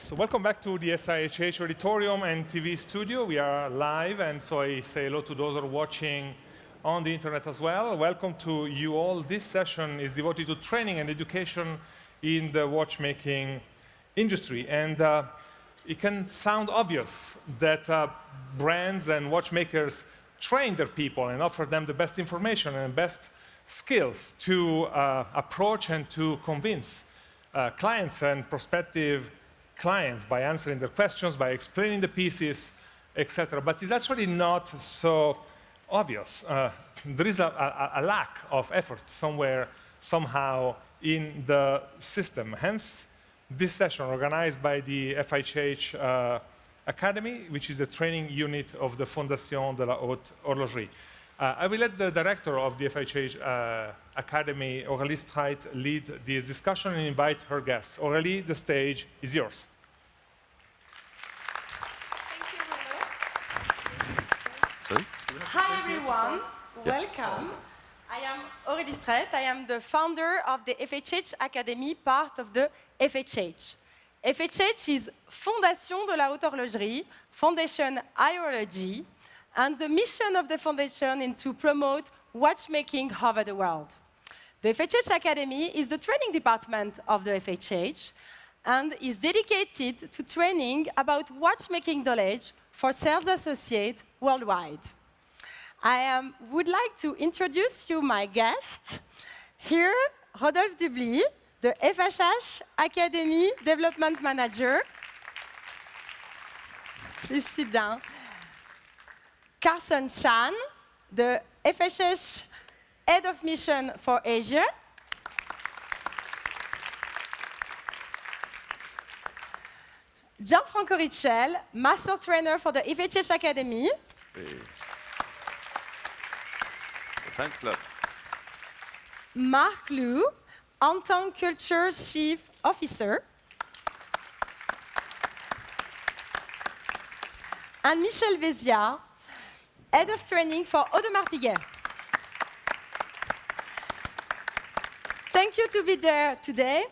So welcome back to the SIHH Auditorium and TV studio. We are live, and so I say hello to those who are watching on the internet as well. Welcome to you all. This session is devoted to training and education in the watchmaking industry. And it can sound obvious that brands and watchmakers train their people and offer them the best information and best skills to approach and to convince clients and prospective clients by answering their questions, by explaining the pieces, etc. But it's actually not so obvious. There is a lack of effort somewhere, somehow, in the system. Hence, this session organized by the FHH Academy, which is the training unit of the Fondation de la Haute Horlogerie. I will let the director of the FHH Academy, Aurélie Streit, lead this discussion and invite her guests. Aurélie, the stage is yours. Thank you, Renaud. Hi, everyone. Welcome. I am Aurélie Streit. I am the founder of the FHH Academy, part of the FHH. FHH is Fondation de la Haute Horlogerie, Foundation Horology, and the mission of the foundation is to promote watchmaking over the world. The FHH Academy is the training department of the FHH and is dedicated to training about watchmaking knowledge for sales associates worldwide. I would like to introduce you my guest. Here, Rodolphe Dubly, the FHH Academy Development Manager. Please sit down. Carson Chan, the FHH Head of Mission for Asia. Gianfranco Ritschel, Master Trainer for the FHH Academy. Hey. The Fans Club. Marc Lou, Hantang Culture Chief Officer. And Michel Béziat, Head of Training for Audemars Piguet. Thank you to be there today.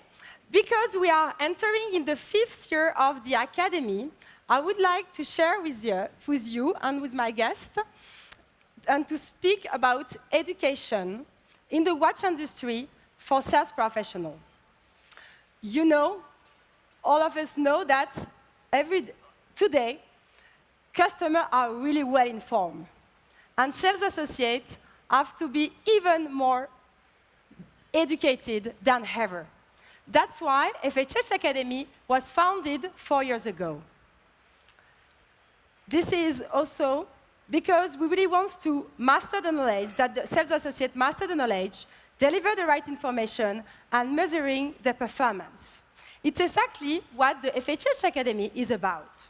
Because we are entering in the 5th year of the Academy, I would like to share with you and with my guests and to speak about education in the watch industry for sales professionals. You know, all of us know that today, customers are really well informed, and sales associates have to be even more educated than ever. That's why FHH Academy was founded 4 years ago. This is also because we really want to master the knowledge, that the sales associate master the knowledge, deliver the right information, and measuring the performance. It's exactly what the FHH Academy is about.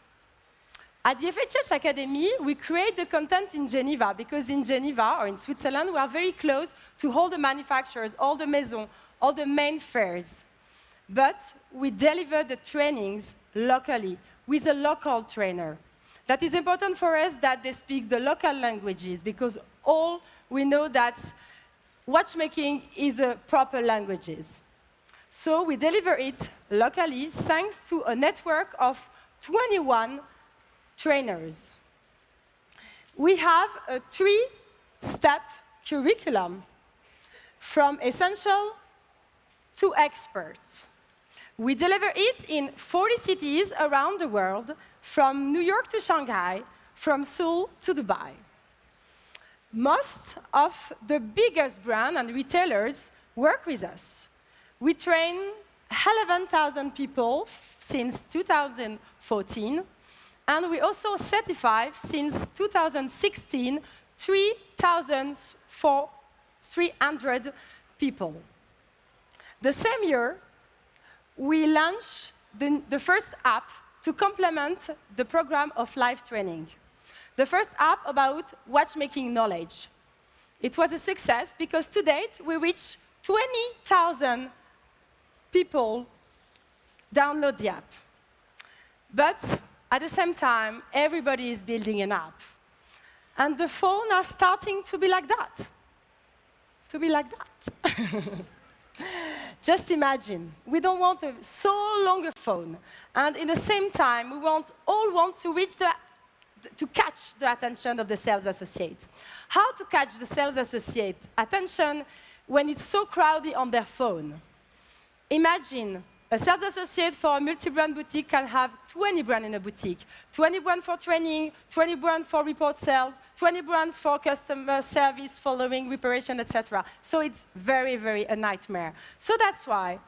At the FHH Academy, we create the content in Geneva, because in Geneva, or in Switzerland, we are very close to all the manufacturers, all the maisons, all the main fairs. But we deliver the trainings locally, with a local trainer. That is important for us that they speak the local languages, because all we know that watchmaking is a proper languages. So we deliver it locally, thanks to a network of 21 trainers. We have a 3-step curriculum, from essential to expert. We deliver it in 40 cities around the world, from New York to Shanghai, from Seoul to Dubai. Most of the biggest brands and retailers work with us. We train 11,000 people since 2014, and we also certify since 2016 3,300 people. The same year, we launched the first app to complement the program of live training. The first app about watchmaking knowledge. It was a success because to date, we reached 20,000 people download the app. But at the same time, everybody is building an app. And the phones are starting to be like that. To be like that. Just imagine, we don't want so long a phone, and in the same time, we all want to reach to catch the attention of the sales associate. How to catch the sales associate attention when it's so crowded on their phone? Imagine a sales associate for a multi-brand boutique can have 20 brands in a boutique. 20 brands for training, 20 brands for report sales, 20 brands for customer service, following, reparation, etc. So it's very, very a nightmare. So that's why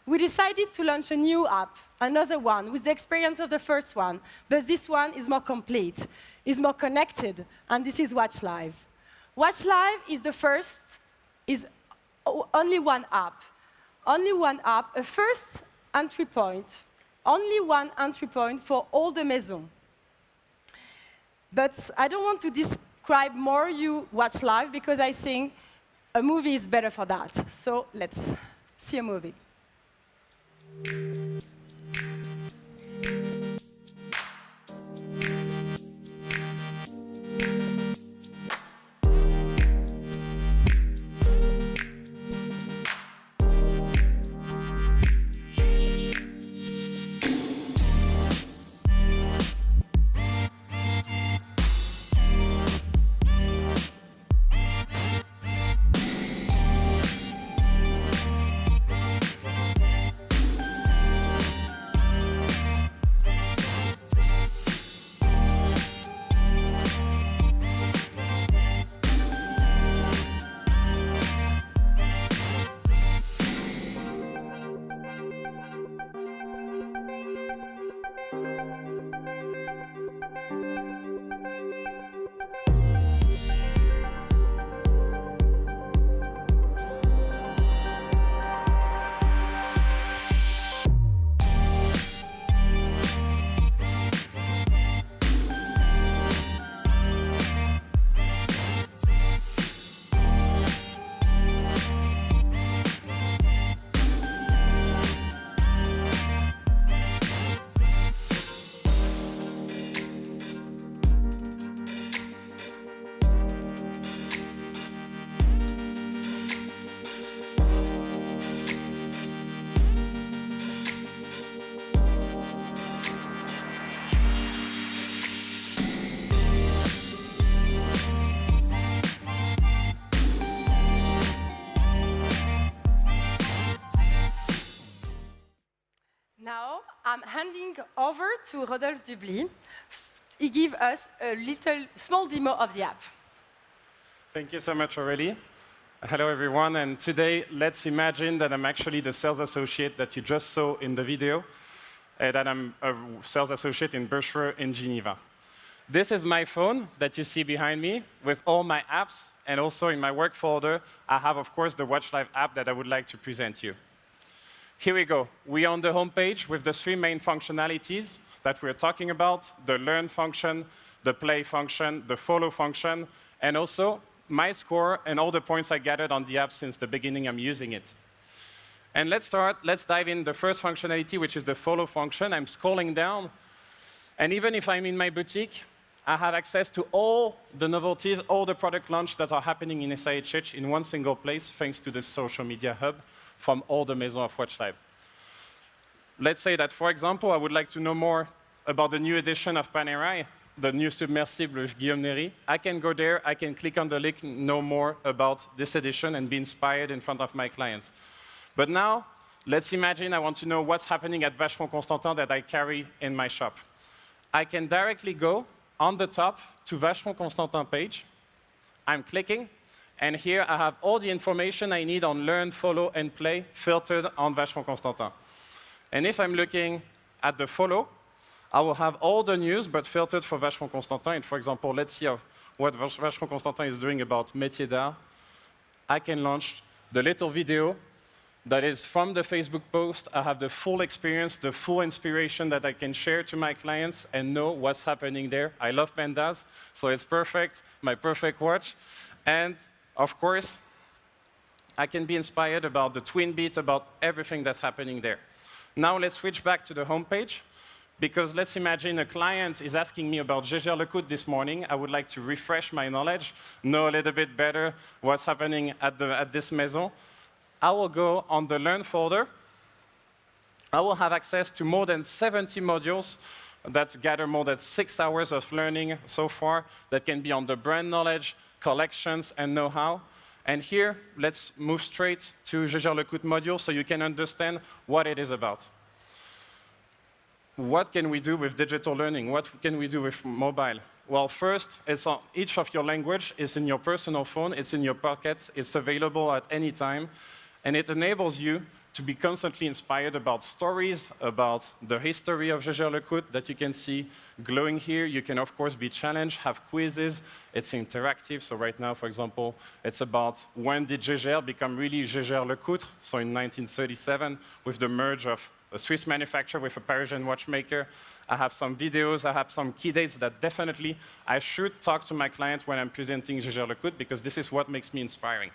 we decided to launch a new app, another one, with the experience of the first one. But this one is more complete, is more connected, and this is Watch Live. Watch Live is the first, is only one app. Only one app, a first entry point, only one entry point for all the maisons. But I don't want to describe more you Watch Live, because I think a movie is better for that. So let's see a movie. Now, I'm handing over to Rodolphe Dubly. He gives us a small demo of the app. Thank you so much, Aurélie. Hello, everyone. And today, let's imagine that I'm actually the sales associate that you just saw in the video, and that I'm a sales associate in Boucherer in Geneva. This is my phone that you see behind me with all my apps, and also in my work folder, I have, of course, the Watch Live app that I would like to present you. Here we go. We are on the home page with the three main functionalities that we're talking about: the learn function, the play function, the follow function, and also my score and all the points I gathered on the app since the beginning I'm using it. And let's dive in the first functionality, which is the follow function. I'm scrolling down, and even if I'm in my boutique, I have access to all the novelties, all the product launch that are happening in SIHH in one single place, thanks to the social media hub from all the Maisons of Watch Live. Let's say that, for example, I would like to know more about the new edition of Panerai, the new Submersible with Guillaume Néry. I can go there, I can click on the link, know more about this edition, and be inspired in front of my clients. But now, let's imagine I want to know what's happening at Vacheron Constantin that I carry in my shop. I can directly go on the top to Vacheron Constantin page. I'm clicking, and here I have all the information I need on learn, follow, and play filtered on Vacheron Constantin. And if I'm looking at the follow, I will have all the news, but filtered for Vacheron Constantin. And for example, let's see what Vacheron Constantin is doing about métier d'art. I can launch the little video that is from the Facebook post. I have the full experience, the full inspiration that I can share to my clients and know what's happening there. I love pandas, so it's perfect, my perfect watch. And of course, I can be inspired about the twin beats, about everything that's happening there. Now let's switch back to the homepage, because let's imagine a client is asking me about Gégère-Lecoultre this morning. I would like to refresh my knowledge, know a little bit better what's happening at this maison. I will go on the Learn folder. I will have access to more than 70 modules that gather more than 6 hours of learning so far that can be on the brand knowledge, collections, and know-how. And here, let's move straight to Je Gère le Coût module so you can understand what it is about. What can we do with digital learning? What can we do with mobile? Well, first, it's on each of your language is in your personal phone, it's in your pocket, it's available at any time, and it enables you to be constantly inspired about stories, about the history of Je Gère le Coût that you can see glowing here. You can, of course, be challenged, have quizzes. It's interactive. So right now, for example, it's about when did Je Gère become really Je Gère le Coût? So in 1937, with the merge of a Swiss manufacturer with a Parisian watchmaker. I have some videos, I have some key dates that definitely I should talk to my client when I'm presenting Je Gère le Coût, because this is what makes me inspiring.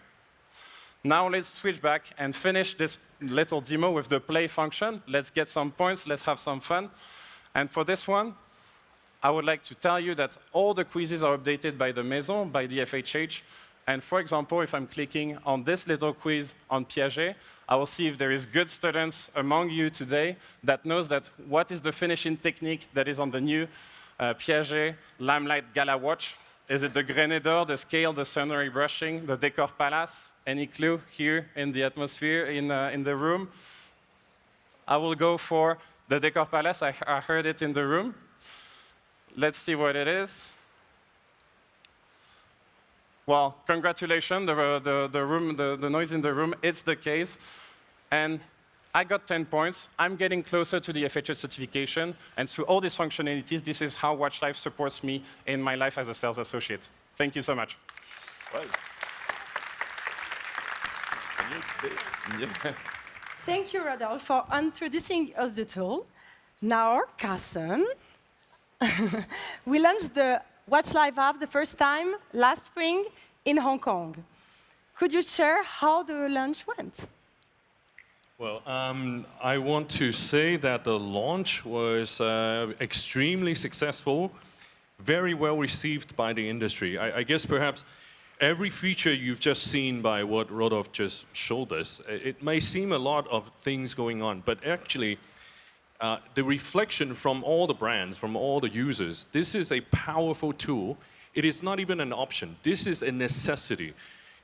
Now let's switch back and finish this little demo with the play function. Let's get some points, let's have some fun. And for this one, I would like to tell you that all the quizzes are updated by the Maison, by the FHH. And for example, if I'm clicking on this little quiz on Piaget, I will see if there is good students among you today that knows that what is the finishing technique that is on the new Piaget Limelight Gala watch. Is it the Grenet d'Or, the scale, the sunray brushing, the Décor Palace? Any clue here in the atmosphere, in the room? I will go for the Décor Palace. I heard it in the room. Let's see what it is. Well, congratulations, the noise in the room, it's the case. And I got 10 points. I'm getting closer to the FHH certification. And through all these functionalities, this is how Watch Life supports me in my life as a sales associate. Thank you so much. Thank you, Rodolphe, for introducing us the tool. Now, Carson. We launched the Watch Live app the first time last spring in Hong Kong. Could you share how the launch went? Well, I want to say that the launch was extremely successful, very well received by the industry. I guess perhaps every feature you've just seen by what Rodolphe just showed us, it may seem a lot of things going on, but actually, the reflection from all the brands, from all the users, this is a powerful tool. It is not even an option. This is a necessity.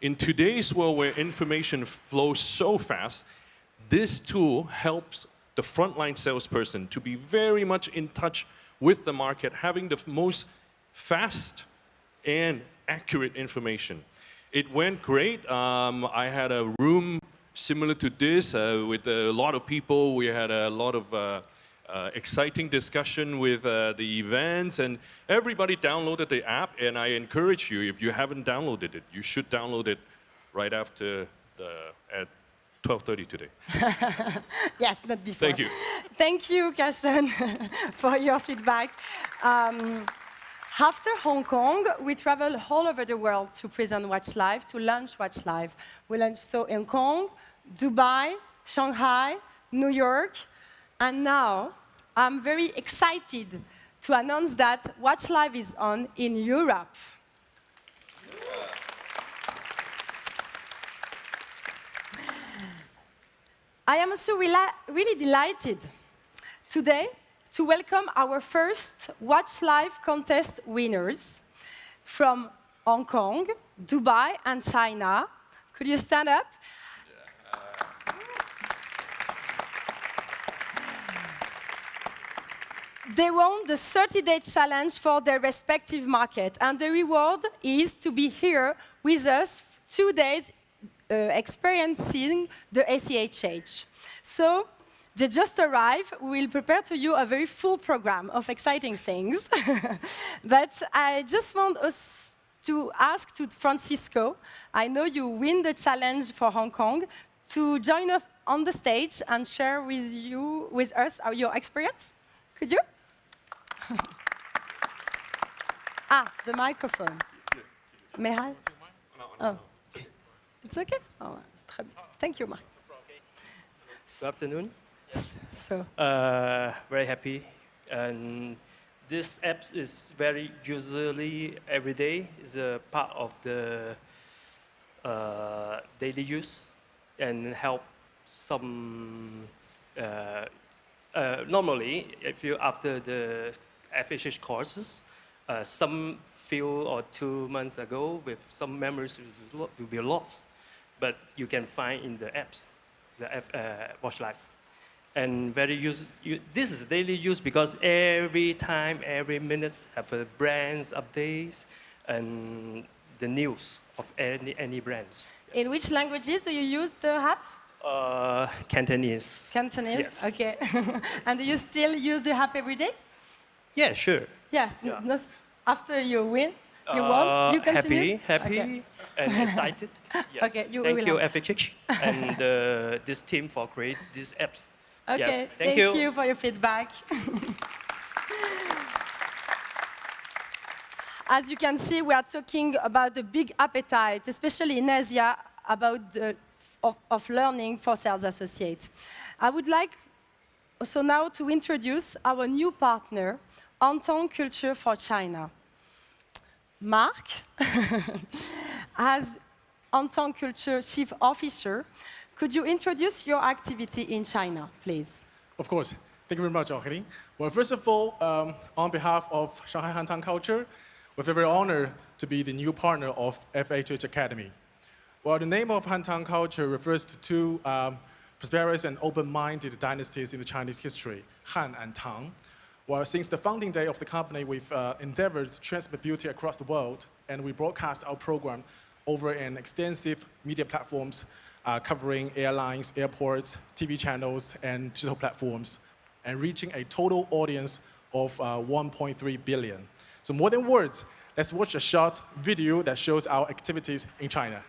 In today's world where information flows so fast, this tool helps the frontline salesperson to be very much in touch with the market, having the most fast and accurate information. It went great. I had a room similar to this with a lot of people. We had a lot of exciting discussion with the events, and everybody downloaded the app. And I encourage you, if you haven't downloaded it, you should download it right after at 12:30 today. Yes, not before. Thank you. Thank you, Carson, for your feedback. After Hong Kong, we traveled all over the world to present Watch Live, to launch Watch Live. We launched so Hong Kong, Dubai, Shanghai, New York, and now I'm very excited to announce that Watch Live is on in Europe. I am also really delighted today to welcome our first Watch Live contest winners from Hong Kong, Dubai, and China. Could you stand up? They won the 30-day challenge for their respective market, and the reward is to be here with us 2 days experiencing the SIHH. So they just arrived. We will prepare to you a very full program of exciting things. But I just want us to ask to Francisco, I know you win the challenge for Hong Kong, to join us on the stage and share with us your experience. Could you? The microphone. May I? Oh. It's okay? Oh, très bien. Thank you, Marc. Good afternoon. So. Very happy. And this app is very usually every day. It's a part of the daily use. and help some. Normally, if you after the FHH courses, some few or 2 months ago, with some memories will be lost, but you can find in the apps, the Watch Life, and this is daily use because every time, every minute have a brands updates and the news of any brands. In which languages do you use the app? Cantonese. Cantonese? Yes. Okay. And do you still use the app every day? Yeah, sure. Yeah. After you won, you continue? Happy, Okay. and excited. Yes. Okay, you thank will you, have. FHH, and this team for create these apps. Okay, Yes, thank you for your feedback. As you can see, we are talking about the big appetite, especially in Asia, about of learning for sales associates. I would like also now to introduce our new partner, Hantang Culture for China. Mark, as Hantang Culture Chief Officer, could you introduce your activity in China, please? Of course. Thank you very much, Aurélie. Well, first of all, on behalf of Shanghai Hantang Culture, we're very honored to be the new partner of FHH Academy. Well, the name of Hantang Culture refers to two prosperous and open-minded dynasties in the Chinese history, Han and Tang. Well, since the founding day of the company, we've endeavored to transmit beauty across the world, and we broadcast our program over an extensive media platforms covering airlines, airports, TV channels, and digital platforms, and reaching a total audience of 1.3 billion. So more than words, let's watch a short video that shows our activities in China.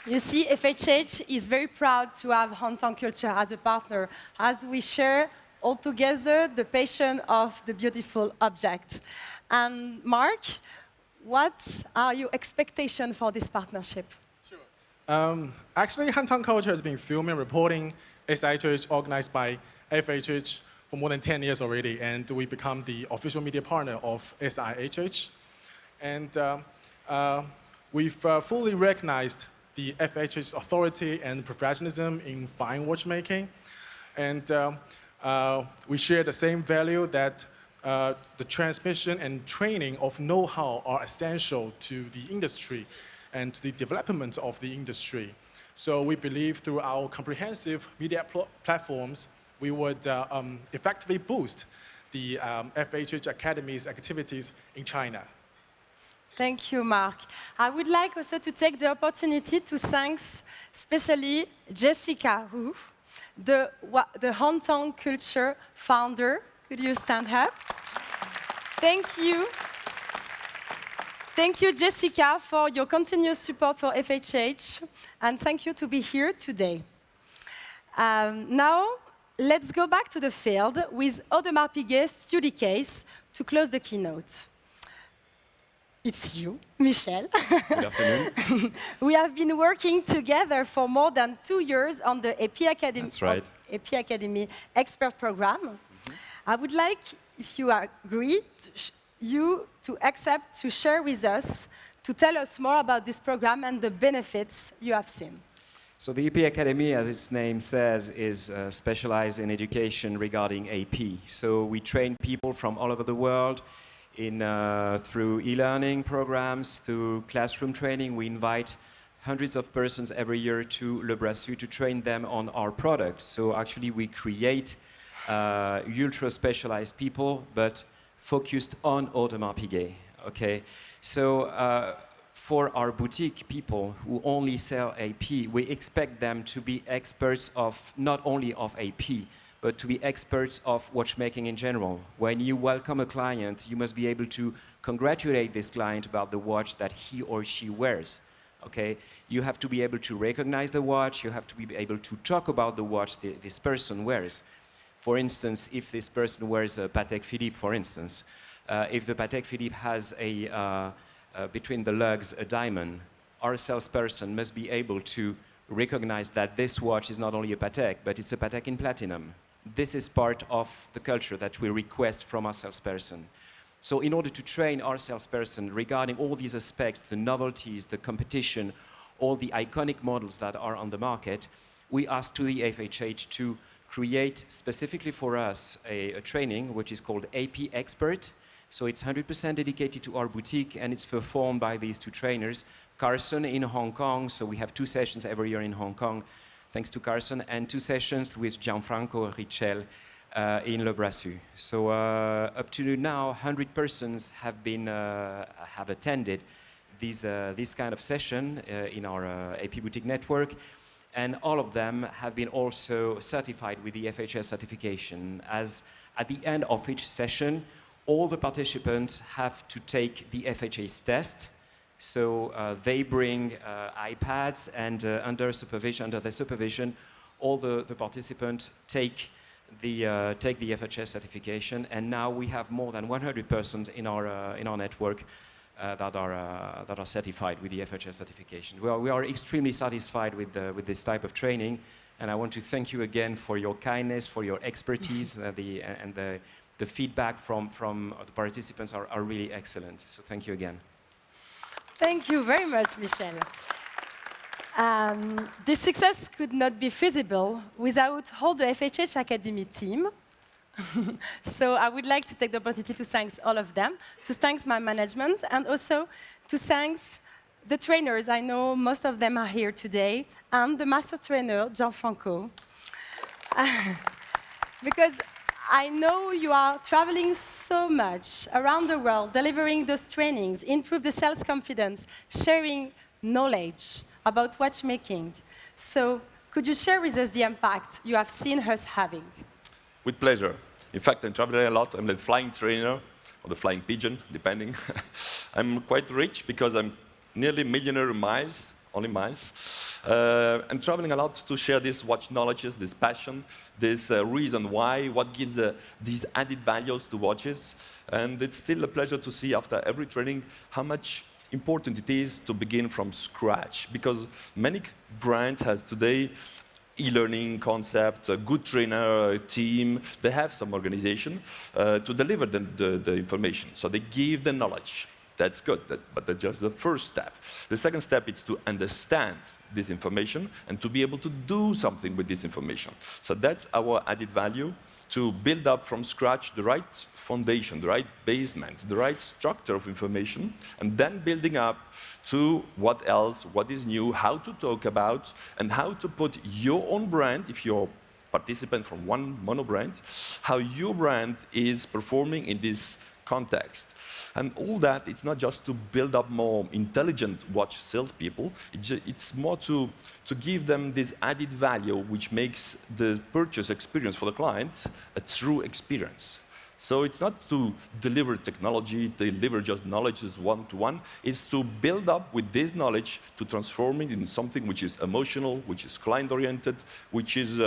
You see, FHH is very proud to have Hantang Culture as a partner, as we share all together the passion of the beautiful object. And Mark, what are your expectations for this partnership? Sure. Actually, Hantang Culture has been filming and reporting SIHH organized by FHH for more than 10 years already, and we become the official media partner of SIHH. And we've fully recognized the FHH's authority and professionalism in fine watchmaking. And we share the same value that the transmission and training of know-how are essential to the industry and to the development of the industry. So we believe through our comprehensive media platforms, we would effectively boost the FHH Academy's activities in China. Thank you, Mark. I would like also to take the opportunity to thank especially Jessica, who the Hantang Culture founder. Could you stand up? Thank you. Thank you, Jessica, for your continuous support for FHH, and thank you to be here today. Now, let's go back to the field with Audemars Piguet study case to close the keynote. It's you, Michel. Good afternoon. We have been working together for more than 2 years on the AP Academy, That's right. AP Academy Expert Program. I would like, if you agree, you to accept to share with us, to tell us more about this program and the benefits you have seen. So the AP Academy, as its name says, is specialized in education regarding AP. So we train people from all over the world through e-learning programs, through classroom training. We invite hundreds of persons every year to Le Brassus to train them on our products. So actually we create ultra-specialized people, but focused on Audemars Piguet, okay? So for our boutique people who only sell AP, we expect them to be experts of, not only of AP, but to be experts of watchmaking in general. When you welcome a client, you must be able to congratulate this client about the watch that he or she wears, okay? You have to be able to recognize the watch, you have to be able to talk about the watch this person wears. For instance, if this person wears a Patek Philippe, for instance, if the Patek Philippe has between the lugs a diamond, our salesperson must be able to recognize that this watch is not only a Patek, but it's a Patek in platinum. This is part of the culture that we request from our salesperson. So in order to train our salesperson regarding all these aspects, the novelties, the competition, all the iconic models that are on the market, we asked to the FHH to create specifically for us a training which is called AP Expert. So it's 100% dedicated to our boutique, and it's performed by these two trainers, Carson in Hong Kong. So we have 2 sessions every year in Hong Kong, thanks to Carson, and 2 sessions with Gianfranco Ritschel in Le Brassus. So up to now, 100 persons have attended this kind of session in our AP Boutique network. And all of them have been also certified with the FHS certification. As at the end of each session, all the participants have to take the FHS test. So they bring iPads, and under their supervision, all the participants take the FHS certification. And now we have more than 100 persons in our network that are certified with the FHS certification. We are extremely satisfied with this type of training, and I want to thank you again for your kindness, for your expertise, and the feedback from the participants are really excellent. So thank you again. Thank you very much, Michel. This success could not be feasible without all the FHH Academy team. So I would like to take the opportunity to thank all of them, to thank my management, and also to thank the trainers. I know most of them are here today, and the master trainer, Gianfranco. Because I know you are traveling so much around the world, delivering those trainings, improve the sales confidence, sharing knowledge about watchmaking. So could you share with us the impact you have seen us having? With pleasure. In fact, I'm traveling a lot. I'm the flying trainer, or the flying pigeon, depending. I'm quite rich because I'm nearly millionaire miles, only miles. I'm traveling a lot to share this watch knowledge, this passion, this reason why, what gives these added values to watches. And it's still a pleasure to see after every training how much important it is to begin from scratch. Because many brands have today e-learning concept, a good trainer team, they have some organization to deliver the information. So they give the knowledge. That's good, but that's just the first step. The second step is to understand this information and to be able to do something with this information. So that's our added value, to build up from scratch the right foundation, the right basement, the right structure of information, and then building up to what else, what is new, how to talk about, and how to put your own brand, if you're a participant from one mono brand, how your brand is performing in this context. And all that, it's not just to build up more intelligent watch salespeople, it's more to give them this added value which makes the purchase experience for the client a true experience. So it's not to deliver technology, deliver just knowledge as one-to-one. It's to build up with this knowledge to transform it in something which is emotional, which is client-oriented, which is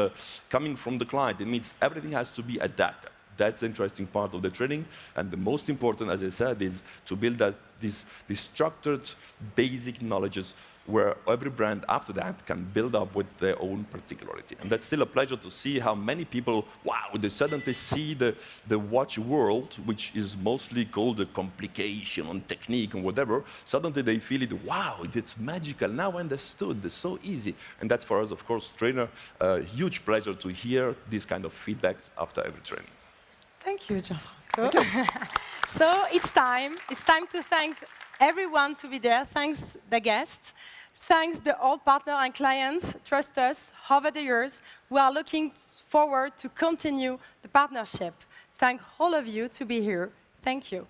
coming from the client. It means everything has to be adapted. That's the interesting part of the training. And the most important, as I said, is to build these structured, basic knowledges where every brand after that can build up with their own particularity. And that's still a pleasure to see how many people, wow, they suddenly see the watch world, which is mostly called a complication and technique and whatever. Suddenly they feel it, wow, it's magical, now I understood, it's so easy. And that's for us, of course, trainer, a huge pleasure to hear these kind of feedbacks after every training. Thank you, Gianfranco. So it's time to thank everyone to be there. Thanks the guests. Thanks the old partner and clients. Trust us over the years. We are looking forward to continue the partnership. Thank all of you to be here. Thank you.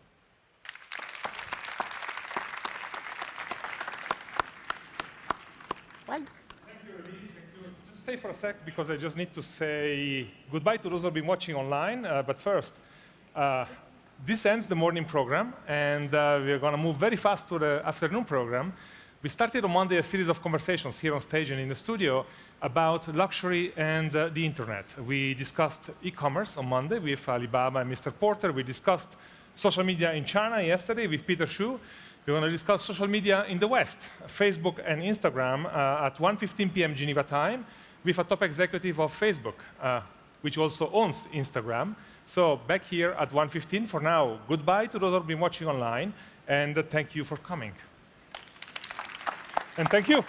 Well done. Thank you, Aurélie. Thank you. So just stay for a sec because I just need to say goodbye to those who have been watching online. But first, this ends the morning program, and we're going to move very fast to the afternoon program. We started on Monday a series of conversations here on stage and in the studio about luxury and the internet. We discussed e-commerce on Monday with Alibaba and Mr. Porter. We discussed social media in China yesterday with Peter Xu. We're going to discuss social media in the West, Facebook and Instagram at 1:15 p.m. Geneva time with a top executive of Facebook, which also owns Instagram. So back here at 1:15 for now. Goodbye to those who have been watching online, and thank you for coming. And thank you.